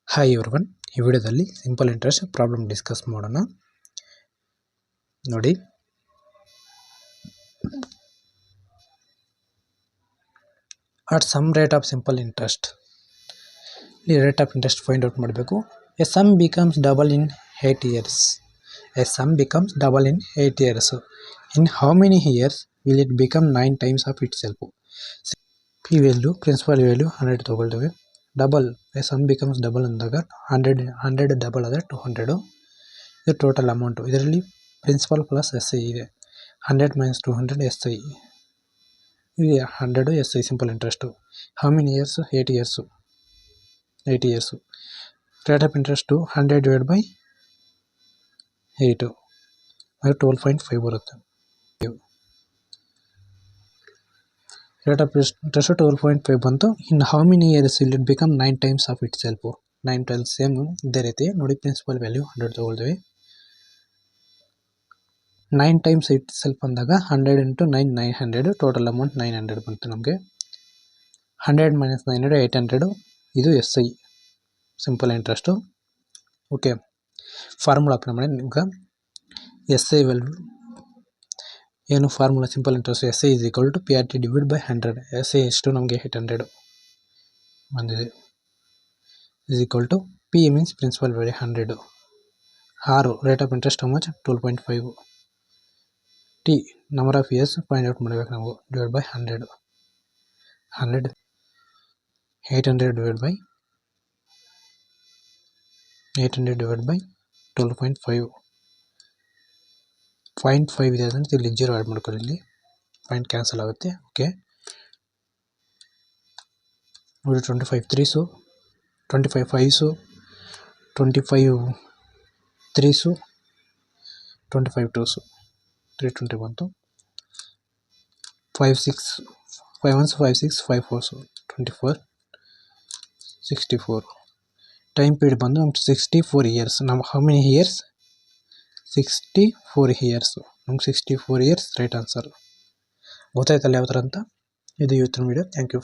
Hi everyone, ಈ ವಿಡಿಯೋದಲ್ಲಿ simple interest problem discuss ಮಾಡೋಣ. ನೋಡಿ, at some rate of simple interest, ಇಲ್ಲಿ rate of interest find out ಮಾಡಬೇಕು. A sum becomes double in 8 years. A sum becomes double in 8 years. In how many years will it become 9 times of ಇಟ್ ಸೆಲ್ಫ್? P value, principal value 100 ತೊಗೊಳ್ತೇವೆ. Double, a sum becomes double ಅಂದಾಗ 100 double ಆದರೆ 200. ಇದು total amount. ಇದರಲ್ಲಿ principal plus S I ಇದೆ. 100 - 200 S I, ಇದು 100 S I simple interest. How many years? 8 years. Rate of interest 100 divide by 8 ಅದು 12.5 ಬರುತ್ತೆ. Rate of interest 12.5 ಬಂತು. In how many years will it become 9 times of itself? 9 times same ಇದೇ ರೀತಿ ನೋಡಿ. Principal value 100 ತೊಗೊಳ್ತೀವಿ. 9 times it self ಅಂದಾಗ 100 × 9 900, total amount 900 ಬಂತು ನಮಗೆ. 100 - 900 800, ಇದು S I simple interest. Okay, formula apply ಮಾಡಿ. ಈಗ ಎಸ್ ಐ ವ್ಯಾಲ್ಯೂ ಏನು? Formula simple interest S I = P R T divide by 100. S I ಎಷ್ಟು ನಮಗೆ 800 ಬಂದಿದೆ. = P means principal value 100. 6 rate of interest how much? 12.5. T number of years find out ಮಾಡಬೇಕು ನಾವು. Divide by 100. 800 divide by 12.5. 0.5 ಇದೆ ಅಂದರೆ ಇಲ್ಲಿ 0 add ಮಾಡ್ಕೊಳ್ಳಿ. ಇಲ್ಲಿ ಪಾಯಿಂಟ್ ಕ್ಯಾನ್ಸಲ್ ಆಗುತ್ತೆ. ಓಕೆ, ನೋಡಿ 25 3s, 25 5s, 25 3s, 25 2s, 320 ಬಂತು. 5 6 5 1s 5 6 5 4s 24 64. ಟೈಮ್ ಪೀರಿಯಡ್ ಬಂದು ನಮ್ಗೆ 64 ಇಯರ್ಸ್. ನಮ್ಮ ಹೌ ಮೆನಿ ಇಯರ್ಸ್? 64 ಇಯರ್ಸು. ನಮ್ಗೆ 64 ಇಯರ್ಸ್ ರೈಟ್ ಆನ್ಸರ್. ಗೊತ್ತಾಯ್ತಲ್ಲ ಯಾವ ಥರ ಅಂತ? ಇದು ಇವತ್ತಿನ ವಿಡಿಯೋ. Thank you.